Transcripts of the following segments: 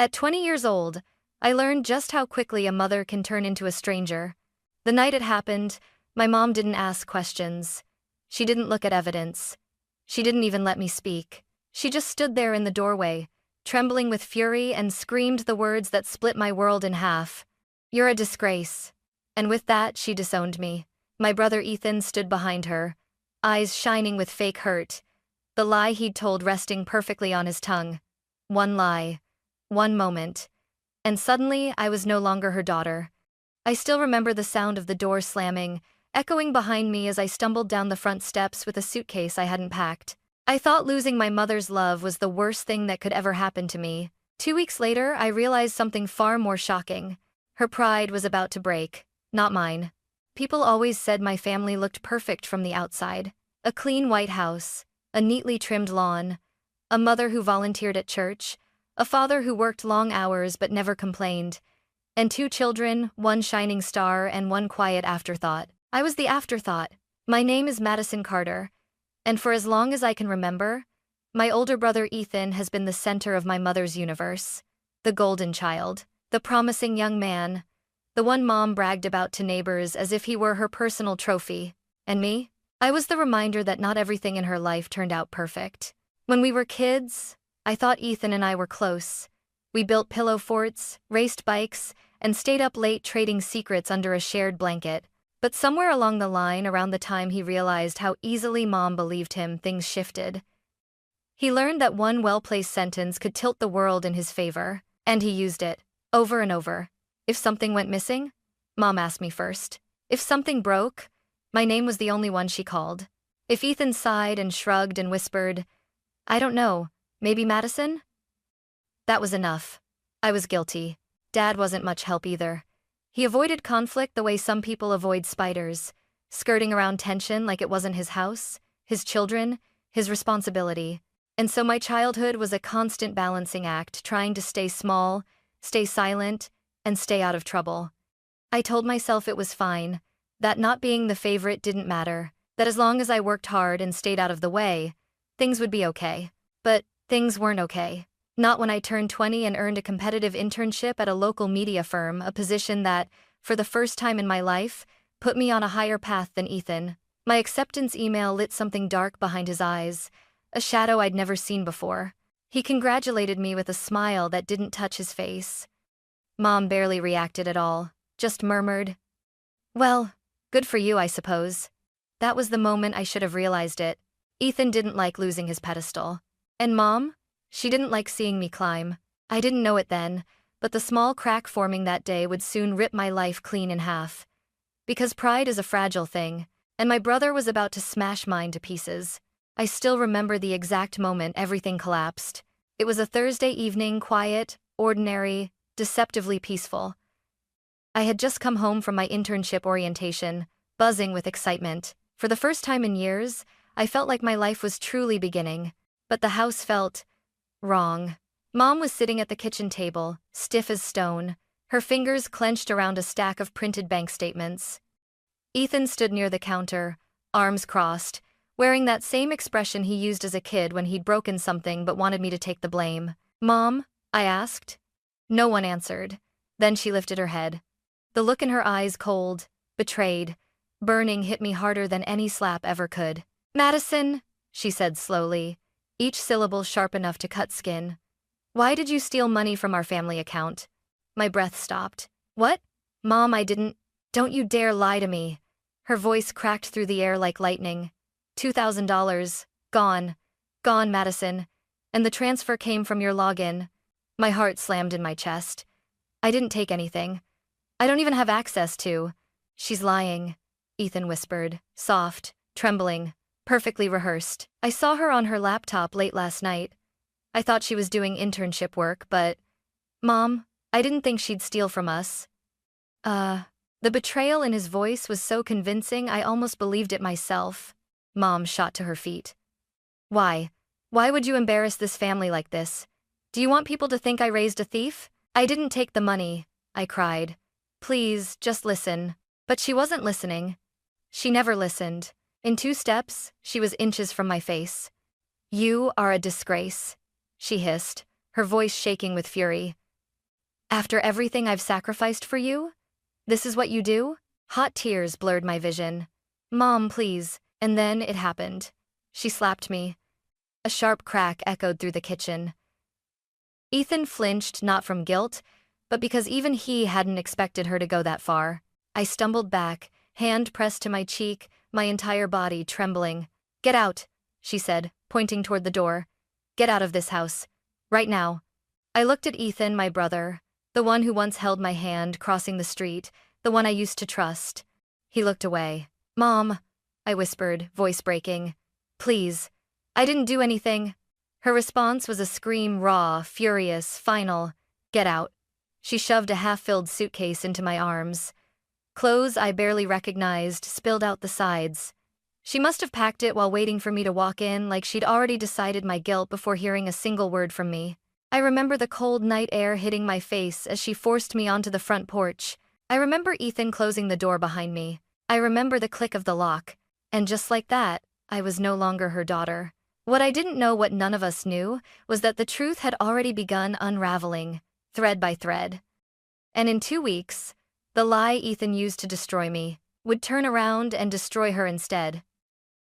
At 20 years old, I learned just how quickly a mother can turn into a stranger. The night it happened, my mom didn't ask questions. She didn't look at evidence. She didn't even let me speak. She just stood there in the doorway, trembling with fury, and screamed the words that split my world in half. "You're a disgrace." And with that, she disowned me. My brother Ethan stood behind her, eyes shining with fake hurt, the lie he'd told resting perfectly on his tongue. One lie, one moment, and suddenly I was no longer her daughter. I still remember the sound of the door slamming, echoing behind me as I stumbled down the front steps with a suitcase I hadn't packed. I thought losing my mother's love was the worst thing that could ever happen to me. 2 weeks later, I realized something far more shocking. Her pride was about to break, not mine. People always said my family looked perfect from the outside. A clean white house, a neatly trimmed lawn, a mother who volunteered at church, a father who worked long hours but never complained, and 2 children, one shining star and one quiet afterthought. I was the afterthought. My name is Madison Carter, and for as long as I can remember, my older brother Ethan has been the center of my mother's universe. The golden child, the promising young man, the one mom bragged about to neighbors as if he were her personal trophy. And me? I was the reminder that not everything in her life turned out perfect. When we were kids, I thought Ethan and I were close. We built pillow forts, raced bikes, and stayed up late trading secrets under a shared blanket. But somewhere along the line, around the time he realized how easily Mom believed him, things shifted. He learned that one well-placed sentence could tilt the world in his favor, and he used it, over and over. If something went missing, Mom asked me first. If something broke, my name was the only one she called. If Ethan sighed and shrugged and whispered, "I don't know, maybe Madison?" that was enough. I was guilty. Dad wasn't much help either. He avoided conflict the way some people avoid spiders, skirting around tension like it wasn't his house, his children, his responsibility. And so my childhood was a constant balancing act, trying to stay small, stay silent, and stay out of trouble. I told myself it was fine, that not being the favorite didn't matter, that as long as I worked hard and stayed out of the way, things would be okay. But things weren't okay. Not when I turned 20 and earned a competitive internship at a local media firm, a position that, for the first time in my life, put me on a higher path than Ethan. My acceptance email lit something dark behind his eyes, a shadow I'd never seen before. He congratulated me with a smile that didn't touch his face. Mom barely reacted at all, just murmured, "Well, good for you, I suppose." That was the moment I should have realized it. Ethan didn't like losing his pedestal. And Mom? She didn't like seeing me climb. I didn't know it then, but the small crack forming that day would soon rip my life clean in half. Because pride is a fragile thing, and my brother was about to smash mine to pieces. I still remember the exact moment everything collapsed. It was a Thursday evening, quiet, ordinary, deceptively peaceful. I had just come home from my internship orientation, buzzing with excitement. For the first time in years, I felt like my life was truly beginning. But the house felt wrong. Mom was sitting at the kitchen table, stiff as stone, her fingers clenched around a stack of printed bank statements. Ethan stood near the counter, arms crossed, wearing that same expression he used as a kid when he'd broken something but wanted me to take the blame. "Mom?" I asked. No one answered. Then she lifted her head. The look in her eyes, cold, betrayed, burning, hit me harder than any slap ever could. "Madison," she said slowly, each syllable sharp enough to cut skin. "Why did you steal money from our family account?" My breath stopped. "What? Mom, I didn't." "Don't you dare lie to me." Her voice cracked through the air like lightning. $2,000. Gone. Gone, Madison. And the transfer came from your login. My heart slammed in my chest. I didn't take anything. I don't even have access to. "She's lying," Ethan whispered, soft, trembling, perfectly rehearsed. "I saw her on her laptop late last night. I thought she was doing internship work, but... Mom, I didn't think she'd steal from us." The betrayal in his voice was so convincing I almost believed it myself. Mom shot to her feet. "Why? Why would you embarrass this family like this? Do you want people to think I raised a thief?" "I didn't take the money," I cried. "Please, just listen." But she wasn't listening. She never listened. In 2 steps, she was inches from my face. "You are a disgrace," she hissed, her voice shaking with fury. After everything I've sacrificed for you? This is what you do? Hot tears blurred my vision. Mom, please. And then it happened. She slapped me. A sharp crack echoed through the kitchen. Ethan flinched, not from guilt, but because even he hadn't expected her to go that far. I stumbled back, hand pressed to my cheek, my entire body trembling. Get out, she said, pointing toward the door. Get out of this house. Right now. I looked at Ethan, my brother, the one who once held my hand crossing the street, the one I used to trust. He looked away. Mom, I whispered, voice breaking. Please. I didn't do anything. Her response was a scream, raw, furious, final. Get out. She shoved a half-filled suitcase into my arms. Clothes I barely recognized spilled out the sides. She must have packed it while waiting for me to walk in, like she'd already decided my guilt before hearing a single word from me. I remember the cold night air hitting my face as she forced me onto the front porch. I remember Ethan closing the door behind me. I remember the click of the lock. And just like that, I was no longer her daughter. What I didn't know, what none of us knew, was that the truth had already begun unraveling, thread by thread. And in 2 weeks, the lie Ethan used to destroy me would turn around and destroy her instead.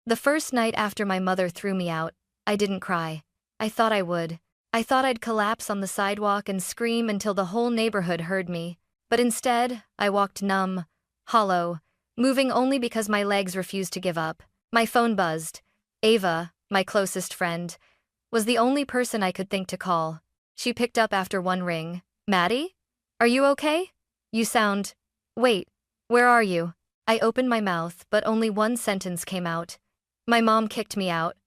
The first night after my mother threw me out, I didn't cry. I thought I would. I thought I'd collapse on the sidewalk and scream until the whole neighborhood heard me. But instead, I walked numb, hollow, moving only because my legs refused to give up. My phone buzzed. Ava, my closest friend, was the only person I could think to call. She picked up after one ring. Maddie? Are you okay? You sound… Wait, where are you? I opened my mouth, but only one sentence came out. My mom kicked me out.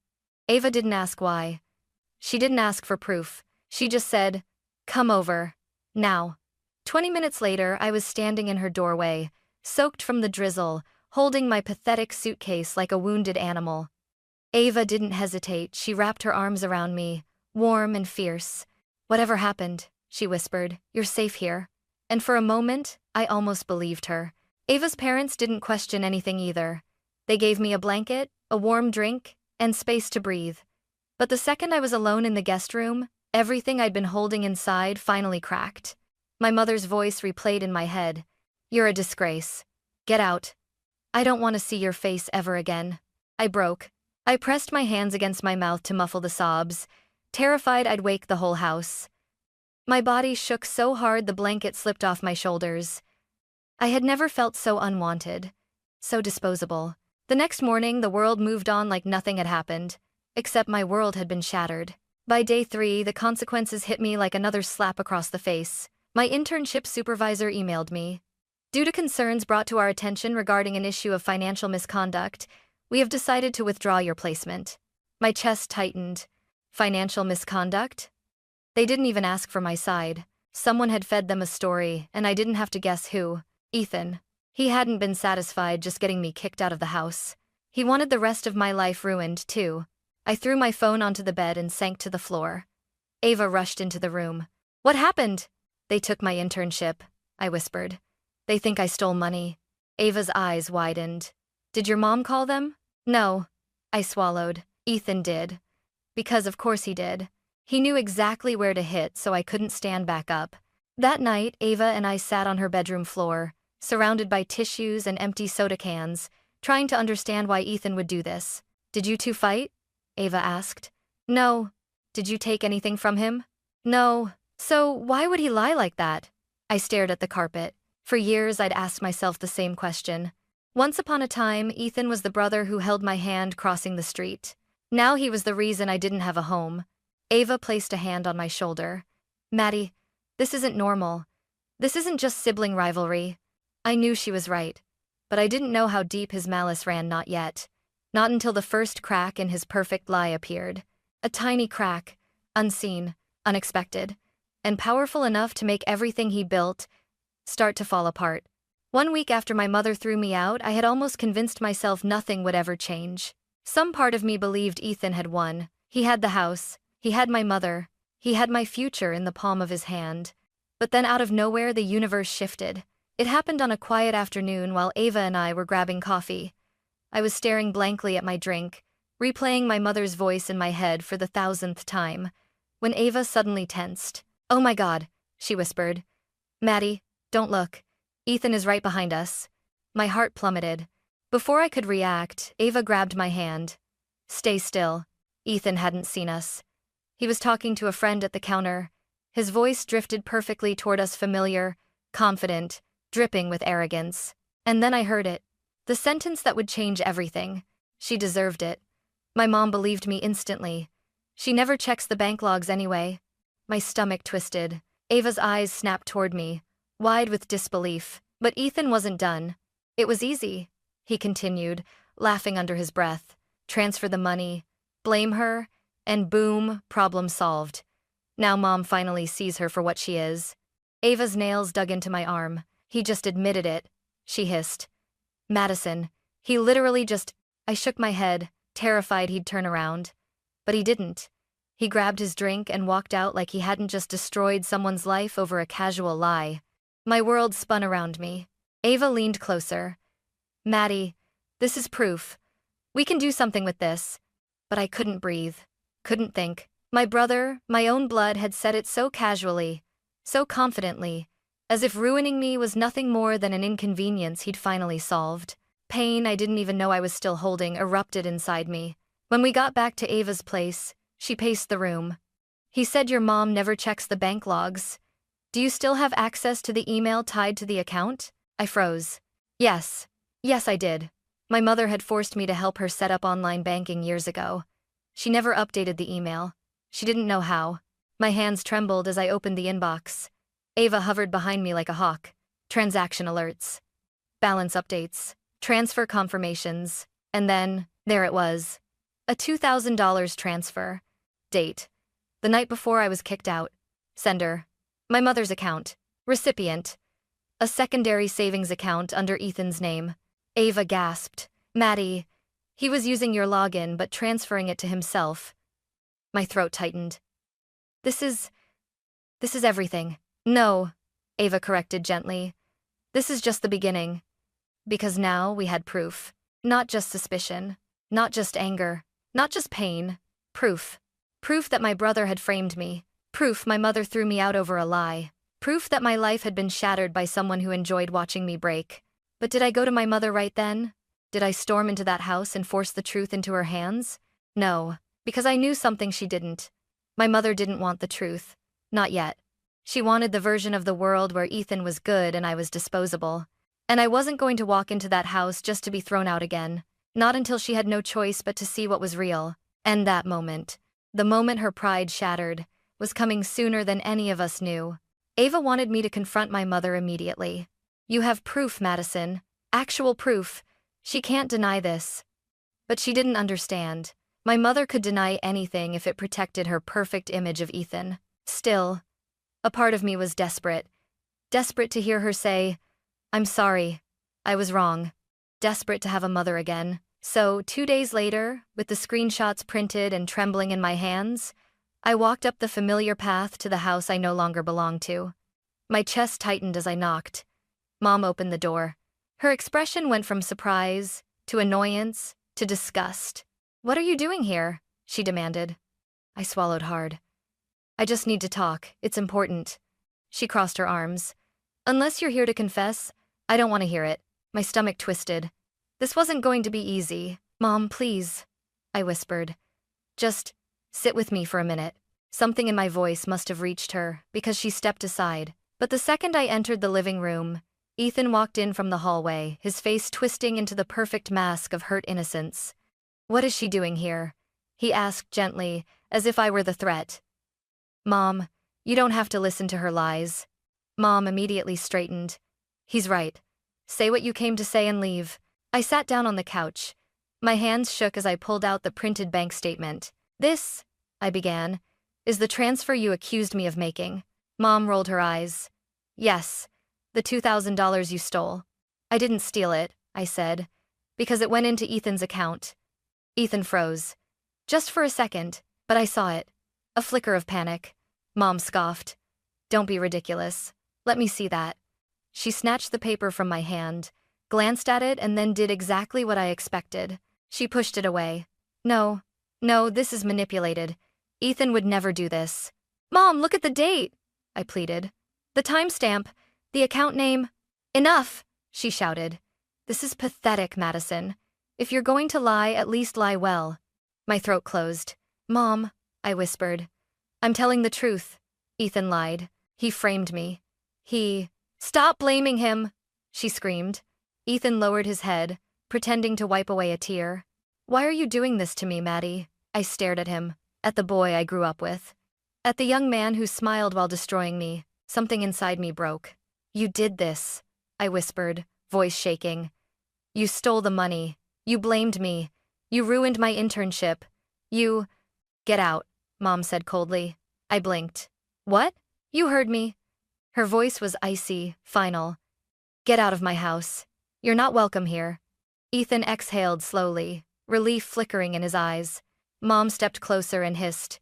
Ava didn't ask why. She didn't ask for proof. She just said, come over. Now. 20 minutes later, I was standing in her doorway, soaked from the drizzle, holding my pathetic suitcase like a wounded animal. Ava didn't hesitate. She wrapped her arms around me, warm and fierce. Whatever happened, she whispered, you're safe here. And for a moment, I almost believed her. Ava's parents didn't question anything either. They gave me a blanket, a warm drink, and space to breathe. But the second I was alone in the guest room, everything I'd been holding inside finally cracked. My mother's voice replayed in my head. You're a disgrace. Get out. I don't want to see your face ever again. I broke. I pressed my hands against my mouth to muffle the sobs, terrified I'd wake the whole house. My body shook so hard the blanket slipped off my shoulders. I had never felt so unwanted, so disposable. The next morning, the world moved on like nothing had happened, except my world had been shattered. By day 3, the consequences hit me like another slap across the face. My internship supervisor emailed me. Due to concerns brought to our attention regarding an issue of financial misconduct, we have decided to withdraw your placement. My chest tightened. Financial misconduct? They didn't even ask for my side. Someone had fed them a story, and I didn't have to guess who. Ethan. He hadn't been satisfied just getting me kicked out of the house. He wanted the rest of my life ruined, too. I threw my phone onto the bed and sank to the floor. Ava rushed into the room. What happened? They took my internship, I whispered. They think I stole money. Ava's eyes widened. Did your mom call them? No. I swallowed. Ethan did. Because of course he did. He knew exactly where to hit, so I couldn't stand back up. That night, Ava and I sat on her bedroom floor, surrounded by tissues and empty soda cans, trying to understand why Ethan would do this. Did you two fight? Ava asked. No. Did you take anything from him? No. So why would he lie like that? I stared at the carpet. For years, I'd asked myself the same question. Once upon a time, Ethan was the brother who held my hand crossing the street. Now he was the reason I didn't have a home. Ava placed a hand on my shoulder. Maddie, this isn't normal. This isn't just sibling rivalry. I knew she was right, but I didn't know how deep his malice ran, not yet. Not until the first crack in his perfect lie appeared. A tiny crack, unseen, unexpected, and powerful enough to make everything he built start to fall apart. 1 week after my mother threw me out, I had almost convinced myself nothing would ever change. Some part of me believed Ethan had won. He had the house, he had my mother, he had my future in the palm of his hand. But then out of nowhere, the universe shifted. It happened on a quiet afternoon while Ava and I were grabbing coffee. I was staring blankly at my drink, replaying my mother's voice in my head for the 1000th time, when Ava suddenly tensed. Oh my God, she whispered. Maddie, don't look. Ethan is right behind us. My heart plummeted. Before I could react, Ava grabbed my hand. Stay still. Ethan hadn't seen us. He was talking to a friend at the counter. His voice drifted perfectly toward us, familiar, confident, dripping with arrogance. And then I heard it. The sentence that would change everything. She deserved it. My mom believed me instantly. She never checks the bank logs anyway. My stomach twisted. Ava's eyes snapped toward me, wide with disbelief. But Ethan wasn't done. It was easy, he continued, laughing under his breath. Transfer the money, blame her, and boom, problem solved. Now Mom finally sees her for what she is. Ava's nails dug into my arm. He just admitted it, she hissed. Madison, he literally just... I shook my head, terrified he'd turn around. But he didn't. He grabbed his drink and walked out like he hadn't just destroyed someone's life over a casual lie. My world spun around me. Ava leaned closer. Maddie, this is proof. We can do something with this. But I couldn't breathe. Couldn't think. My brother, my own blood, had said it so casually, so confidently, as if ruining me was nothing more than an inconvenience he'd finally solved. Pain I didn't even know I was still holding erupted inside me. When we got back to Ava's place, she paced the room. He said your mom never checks the bank logs. Do you still have access to the email tied to the account? I froze. Yes. Yes, I did. My mother had forced me to help her set up online banking years ago. She never updated the email. She didn't know how. My hands trembled as I opened the inbox. Ava hovered behind me like a hawk. Transaction alerts. Balance updates. Transfer confirmations. And then, there it was. A $2,000 transfer. Date. The night before I was kicked out. Sender. My mother's account. Recipient. A secondary savings account under Ethan's name. Ava gasped. Maddie, he was using your login but transferring it to himself. My throat tightened. This is everything. No, Ava corrected gently. This is just the beginning. Because now we had proof. Not just suspicion. Not just anger. Not just pain. Proof. Proof that my brother had framed me. Proof my mother threw me out over a lie. Proof that my life had been shattered by someone who enjoyed watching me break. But did I go to my mother right then? Did I storm into that house and force the truth into her hands? No, because I knew something she didn't. My mother didn't want the truth. Not yet. She wanted the version of the world where Ethan was good and I was disposable. And I wasn't going to walk into that house just to be thrown out again. Not until she had no choice but to see what was real. And that moment, the moment her pride shattered, was coming sooner than any of us knew. Ava wanted me to confront my mother immediately. You have proof, Madison. Actual proof. She can't deny this. But she didn't understand. My mother could deny anything if it protected her perfect image of Ethan. Still, a part of me was desperate. Desperate to hear her say, I'm sorry. I was wrong. Desperate to have a mother again. So, 2 days later, with the screenshots printed and trembling in my hands, I walked up the familiar path to the house I no longer belonged to. My chest tightened as I knocked. Mom opened the door. Her expression went from surprise, to annoyance, to disgust. What are you doing here? She demanded. I swallowed hard. I just need to talk. It's important. She crossed her arms. Unless you're here to confess, I don't want to hear it. My stomach twisted. This wasn't going to be easy. Mom, please, I whispered. Just sit with me for a minute. Something in my voice must have reached her, because she stepped aside. But the second I entered the living room, Ethan walked in from the hallway, his face twisting into the perfect mask of hurt innocence. What is she doing here? He asked gently, as if I were the threat. Mom, you don't have to listen to her lies. Mom immediately straightened. He's right. Say what you came to say and leave. I sat down on the couch. My hands shook as I pulled out the printed bank statement. This, I began, is the transfer you accused me of making. Mom rolled her eyes. Yes, the $2,000 you stole. I didn't steal it, I said, because it went into Ethan's account. Ethan froze. Just for a second, but I saw it. A flicker of panic. Mom scoffed. Don't be ridiculous. Let me see that. She snatched the paper from my hand, glanced at it, and then did exactly what I expected. She pushed it away. No, this is manipulated. Ethan would never do this. Mom, look at the date, I pleaded. The timestamp. The account name? Enough, she shouted. This is pathetic, Madison. If you're going to lie, at least lie well. My throat closed. Mom, I whispered. I'm telling the truth. Ethan lied. He framed me. Stop blaming him, she screamed. Ethan lowered his head, pretending to wipe away a tear. Why are you doing this to me, Maddie? I stared at him, at the boy I grew up with. At the young man who smiled while destroying me. Something inside me broke. You did this, I whispered, voice shaking. You stole the money. You blamed me. You ruined my internship. You— Get out, Mom said coldly. I blinked. What? You heard me. Her voice was icy, final. Get out of my house. You're not welcome here. Ethan exhaled slowly, relief flickering in his eyes. Mom stepped closer and hissed.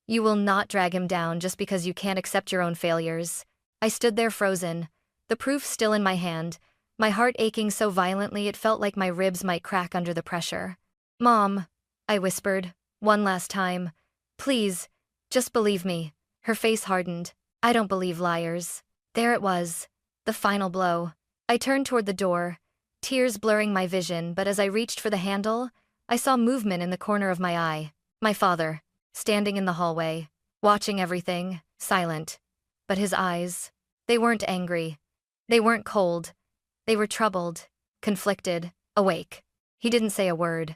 You will not drag him down just because you can't accept your own failures. I stood there frozen, the proof still in my hand, my heart aching so violently it felt like my ribs might crack under the pressure. Mom, I whispered, one last time. Please, just believe me. Her face hardened. I don't believe liars. There it was, the final blow. I turned toward the door, tears blurring my vision, but as I reached for the handle, I saw movement in the corner of my eye. My father, standing in the hallway, watching everything, silent. But his eyes, they weren't angry. They weren't cold. They were troubled, conflicted, awake. He didn't say a word.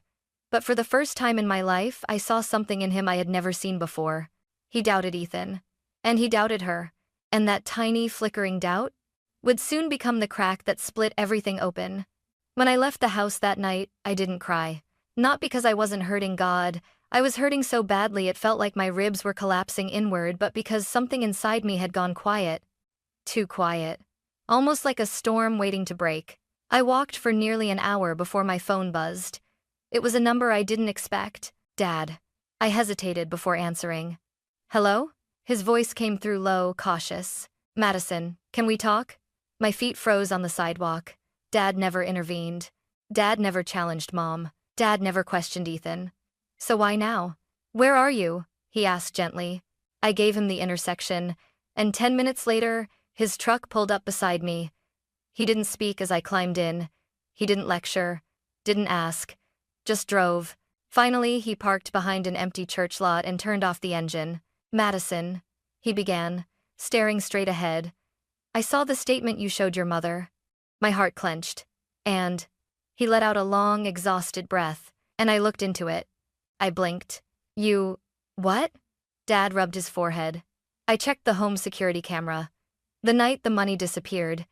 But for the first time in my life, I saw something in him I had never seen before. He doubted Ethan. And he doubted her. And that tiny, flickering doubt would soon become the crack that split everything open. When I left the house that night, I didn't cry. Not because I wasn't hurting God. I was hurting so badly it felt like my ribs were collapsing inward, but because something inside me had gone quiet. Too quiet. Almost like a storm waiting to break. I walked for nearly an hour before my phone buzzed. It was a number I didn't expect. Dad. I hesitated before answering. Hello? His voice came through low, cautious. Madison, can we talk? My feet froze on the sidewalk. Dad never intervened. Dad never challenged Mom. Dad never questioned Ethan. So why now? Where are you? He asked gently. I gave him the intersection, and 10 minutes later, his truck pulled up beside me. He didn't speak as I climbed in. He didn't lecture, didn't ask, just drove. Finally, he parked behind an empty church lot and turned off the engine. Madison, he began, staring straight ahead. I saw the statement you showed your mother. My heart clenched. And he let out a long, exhausted breath, and I looked into it. I blinked. You— What? Dad rubbed his forehead. I checked the home security camera. The night the money disappeared,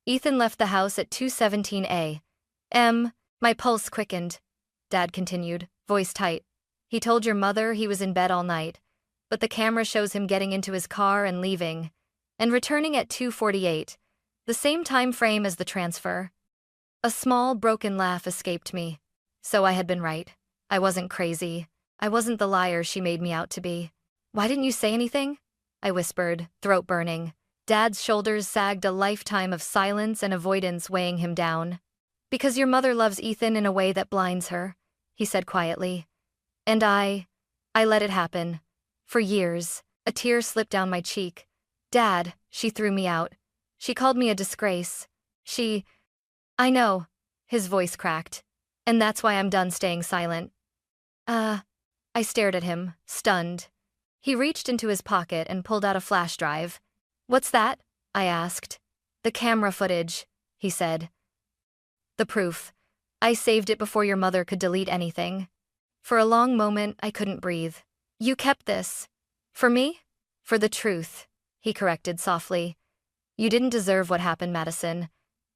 Ethan left the house at 2:17 a.m. My pulse quickened. Dad continued, voice tight. He told your mother he was in bed all night, but the camera shows him getting into his car and leaving, and returning at 2:48, the same time frame as the transfer. A small, broken laugh escaped me. So I had been right. I wasn't crazy. I wasn't the liar she made me out to be. Why didn't you say anything? I whispered, throat burning. Dad's shoulders sagged, a lifetime of silence and avoidance weighing him down. Because your mother loves Ethan in a way that blinds her, he said quietly. And I let it happen. For years, a tear slipped down my cheek. Dad, she threw me out. She called me a disgrace. I know. His voice cracked. And that's why I'm done staying silent. I stared at him, stunned. He reached into his pocket and pulled out a flash drive. What's that? I asked. The camera footage, he said. The proof. I saved it before your mother could delete anything. For a long moment, I couldn't breathe. You kept this. For me? For the truth, he corrected softly. You didn't deserve what happened, Madison,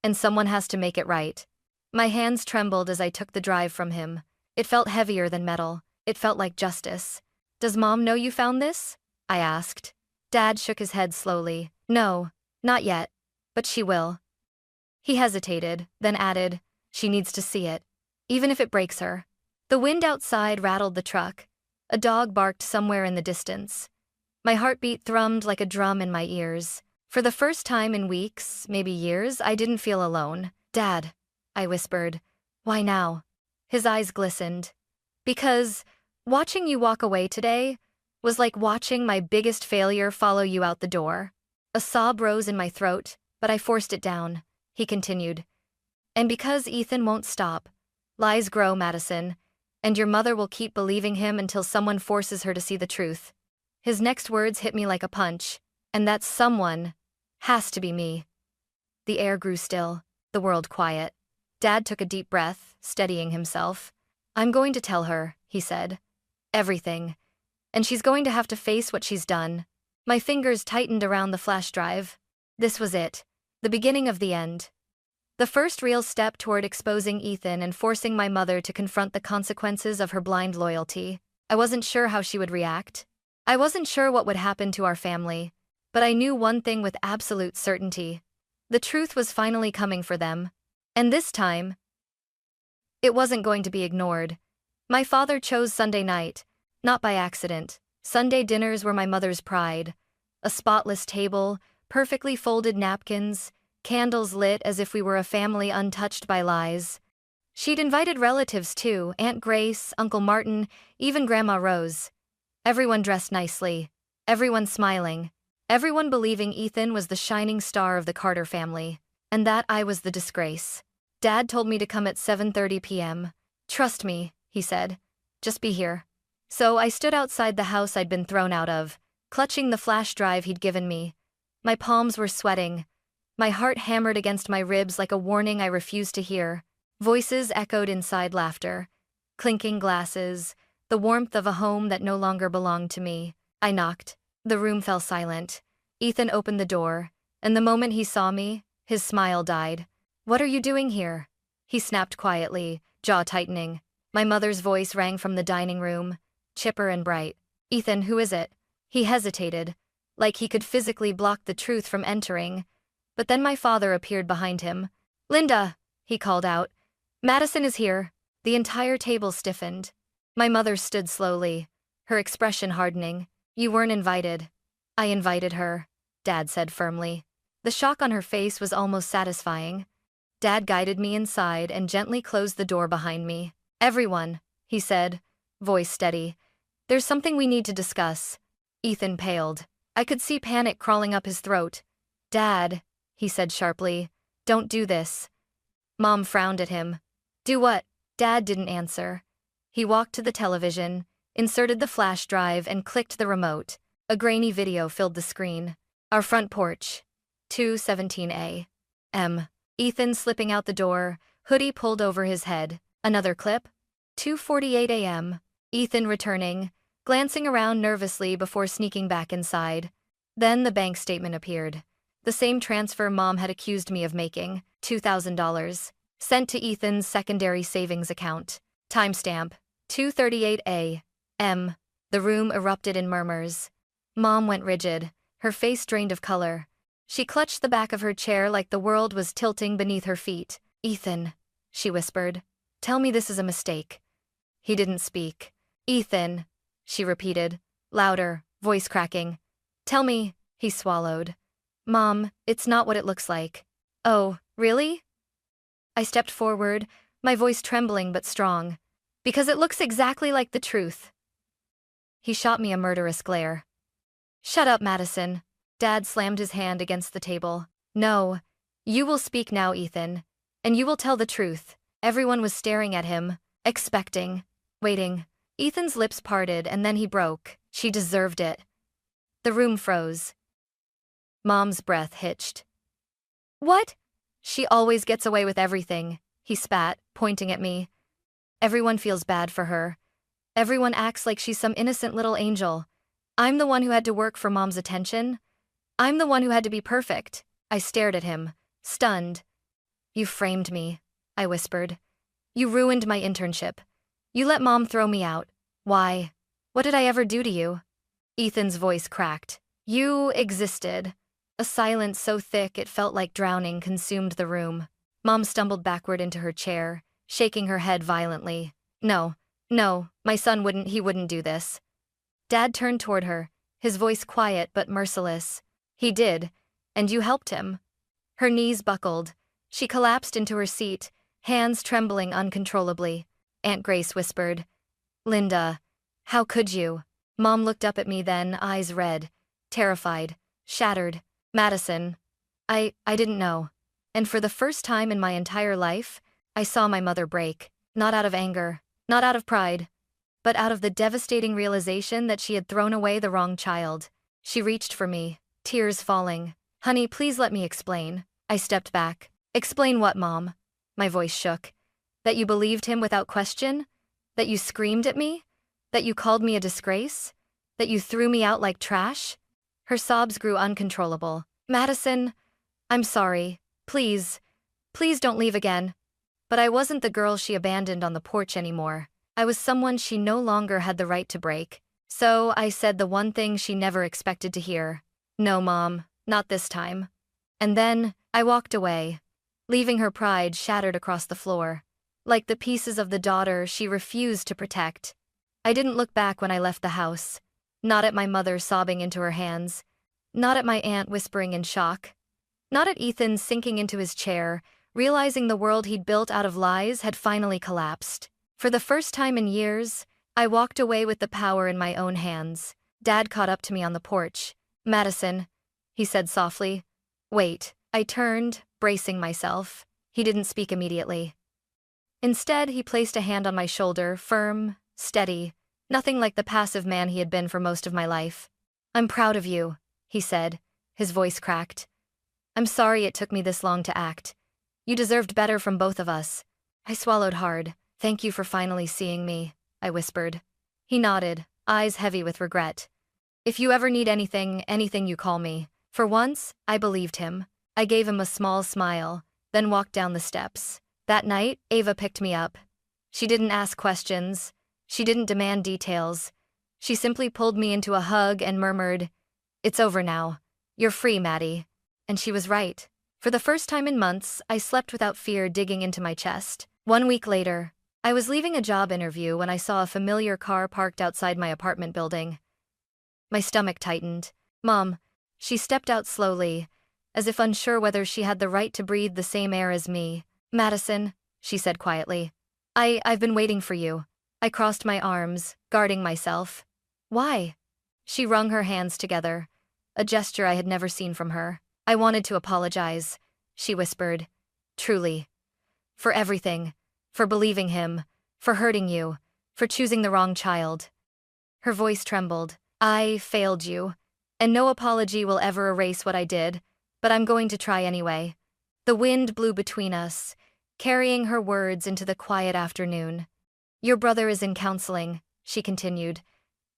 and someone has to make it right. My hands trembled as I took the drive from him. It felt heavier than metal. It felt like justice. Does Mom know you found this? I asked. Dad shook his head slowly. No, not yet, but she will. He hesitated, then added, she needs to see it, even if it breaks her. The wind outside rattled the truck. A dog barked somewhere in the distance. My heartbeat thrummed like a drum in my ears. For the first time in weeks, maybe years, I didn't feel alone. Dad, I whispered. Why now? His eyes glistened. Because watching you walk away today was like watching my biggest failure follow you out the door. A sob rose in my throat, but I forced it down," he continued. "And because Ethan won't stop, lies grow, Madison, and your mother will keep believing him until someone forces her to see the truth." His next words hit me like a punch, and that someone has to be me. The air grew still, the world quiet. Dad took a deep breath, steadying himself. "I'm going to tell her," he said. "Everything. And she's going to have to face what she's done." My fingers tightened around the flash drive. This was it. The beginning of the end. The first real step toward exposing Ethan and forcing my mother to confront the consequences of her blind loyalty. I wasn't sure how she would react. I wasn't sure what would happen to our family. But I knew one thing with absolute certainty. The truth was finally coming for them. And this time, it wasn't going to be ignored. My father chose Sunday night, not by accident. Sunday dinners were my mother's pride. A spotless table, perfectly folded napkins, candles lit as if we were a family untouched by lies. She'd invited relatives too, Aunt Grace, Uncle Martin, even Grandma Rose. Everyone dressed nicely. Everyone smiling. Everyone believing Ethan was the shining star of the Carter family, and that I was the disgrace. Dad told me to come at 7:30 p.m. "Trust me," he said. "Just be here." So I stood outside the house I'd been thrown out of, clutching the flash drive he'd given me. My palms were sweating. My heart hammered against my ribs like a warning I refused to hear. Voices echoed inside laughter. Clinking glasses. The warmth of a home that no longer belonged to me. I knocked. The room fell silent. Ethan opened the door, and the moment he saw me, his smile died. "What are you doing here?" he snapped quietly, jaw tightening. My mother's voice rang from the dining room, chipper and bright. "Ethan, who is it?" He hesitated, like he could physically block the truth from entering. But then my father appeared behind him. "Linda," he called out. "Madison is here." The entire table stiffened. My mother stood slowly, her expression hardening. "You weren't invited." "I invited her," Dad said firmly. The shock on her face was almost satisfying. Dad guided me inside and gently closed the door behind me. "Everyone," he said, voice steady. "There's something we need to discuss." Ethan paled. I could see panic crawling up his throat. "Dad," he said sharply, "don't do this." Mom frowned at him. "Do what?" Dad didn't answer. He walked to the television, inserted the flash drive and clicked the remote. A grainy video filled the screen. Our front porch. 2:17 a.m. Ethan slipping out the door, hoodie pulled over his head. Another clip. 2:48 a.m. Ethan returning, glancing around nervously before sneaking back inside. Then the bank statement appeared. The same transfer Mom had accused me of making, $2,000, sent to Ethan's secondary savings account. Timestamp, 2:38 a.m. The room erupted in murmurs. Mom went rigid, her face drained of color. She clutched the back of her chair like the world was tilting beneath her feet. "Ethan," she whispered, "tell me this is a mistake." He didn't speak. "Ethan," she repeated, louder, voice cracking. "Tell me," he swallowed. "Mom, it's not what it looks like." "Oh, really?" I stepped forward, my voice trembling but strong. "Because it looks exactly like the truth." He shot me a murderous glare. "Shut up, Madison." Dad slammed his hand against the table. "No. You will speak now, Ethan. And you will tell the truth." Everyone was staring at him, expecting, waiting. Ethan's lips parted and then he broke. "She deserved it." The room froze. Mom's breath hitched. "What?" "She always gets away with everything," he spat, pointing at me. "Everyone feels bad for her. Everyone acts like she's some innocent little angel. I'm the one who had to work for Mom's attention. I'm the one who had to be perfect." I stared at him, stunned. "You framed me," I whispered. "You ruined my internship. You let Mom throw me out. Why? What did I ever do to you?" Ethan's voice cracked. "You existed." A silence so thick it felt like drowning consumed the room. Mom stumbled backward into her chair, shaking her head violently. No, my son he wouldn't do this." Dad turned toward her, his voice quiet but merciless. "He did, and you helped him." Her knees buckled. She collapsed into her seat, hands trembling uncontrollably. Aunt Grace whispered, "Linda, how could you?" Mom looked up at me then, eyes red, terrified, shattered. "Madison, I didn't know. And for the first time in my entire life, I saw my mother break. Not out of anger, not out of pride, but out of the devastating realization that she had thrown away the wrong child. She reached for me, tears falling. Honey, please let me explain. I stepped back. Explain what, Mom? My voice shook. That you believed him without question? That you screamed at me? That you called me a disgrace? That you threw me out like trash? Her sobs grew uncontrollable. Madison, I'm sorry. Please, please don't leave again. But I wasn't the girl she abandoned on the porch anymore. I was someone she no longer had the right to break. So I said the one thing she never expected to hear. No, Mom, not this time. And then I walked away, leaving her pride shattered across the floor. Like the pieces of the daughter she refused to protect. I didn't look back when I left the house. Not at my mother sobbing into her hands. Not at my aunt whispering in shock. Not at Ethan sinking into his chair, realizing the world he'd built out of lies had finally collapsed. For the first time in years, I walked away with the power in my own hands. Dad caught up to me on the porch. Madison, he said softly. Wait. I turned, bracing myself. He didn't speak immediately. Instead, he placed a hand on my shoulder, firm, steady, nothing like the passive man he had been for most of my life. I'm proud of you, he said, his voice cracked. I'm sorry it took me this long to act. You deserved better from both of us. I swallowed hard. Thank you for finally seeing me, I whispered. He nodded, eyes heavy with regret. If you ever need anything you call me. For once, I believed him. I gave him a small smile, then walked down the steps. That night, Ava picked me up. She didn't ask questions. She didn't demand details. She simply pulled me into a hug and murmured, It's over now. You're free, Maddie. And she was right. For the first time in months, I slept without fear digging into my chest. 1 week later, I was leaving a job interview when I saw a familiar car parked outside my apartment building. My stomach tightened. Mom, she stepped out slowly, as if unsure whether she had the right to breathe the same air as me. Madison, she said quietly. I've been waiting for you. I crossed my arms, guarding myself. Why? She wrung her hands together, a gesture I had never seen from her. I wanted to apologize, she whispered. Truly. For everything. For believing him. For hurting you. For choosing the wrong child. Her voice trembled. I failed you. And no apology will ever erase what I did, but I'm going to try anyway. The wind blew between us, carrying her words into the quiet afternoon. Your brother is in counseling, she continued.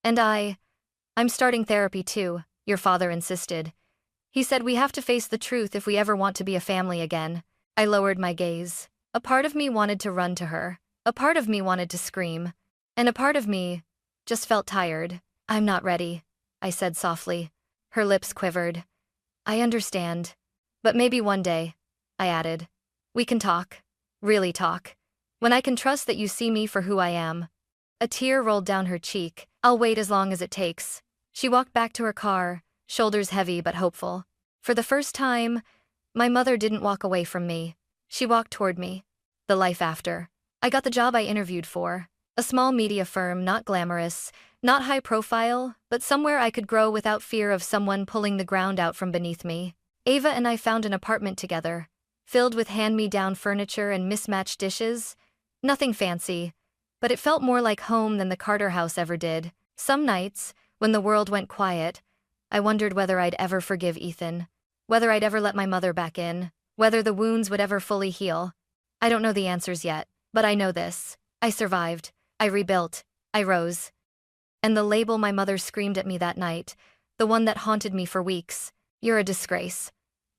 And I'm starting therapy too, your father insisted. He said we have to face the truth if we ever want to be a family again. I lowered my gaze. A part of me wanted to run to her. A part of me wanted to scream. And a part of me just felt tired. I'm not ready, I said softly. Her lips quivered. I understand. But maybe one day, I added. We can talk. Really talk. When I can trust that you see me for who I am. A tear rolled down her cheek. I'll wait as long as it takes. She walked back to her car, shoulders heavy but hopeful. For the first time, my mother didn't walk away from me. She walked toward me. The life after. I got the job I interviewed for. A small media firm, not glamorous, not high profile, but somewhere I could grow without fear of someone pulling the ground out from beneath me. Ava and I found an apartment together, filled with hand-me-down furniture and mismatched dishes. Nothing fancy, but it felt more like home than the Carter house ever did. Some nights, when the world went quiet, I wondered whether I'd ever forgive Ethan, whether I'd ever let my mother back in, whether the wounds would ever fully heal. I don't know the answers yet, but I know this. I survived. I rebuilt. I rose. And the label my mother screamed at me that night, the one that haunted me for weeks, you're a disgrace.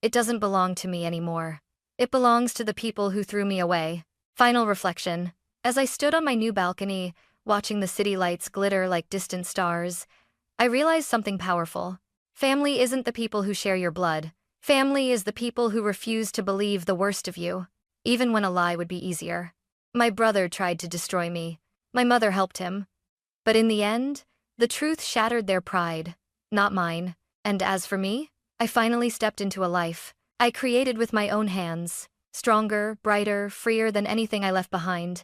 It doesn't belong to me anymore. It belongs to the people who threw me away. Final reflection. As I stood on my new balcony, watching the city lights glitter like distant stars, I realized something powerful. Family isn't the people who share your blood. Family is the people who refuse to believe the worst of you, even when a lie would be easier. My brother tried to destroy me. My mother helped him. But in the end, the truth shattered their pride, not mine. And as for me, I finally stepped into a life I created with my own hands, stronger, brighter, freer than anything I left behind.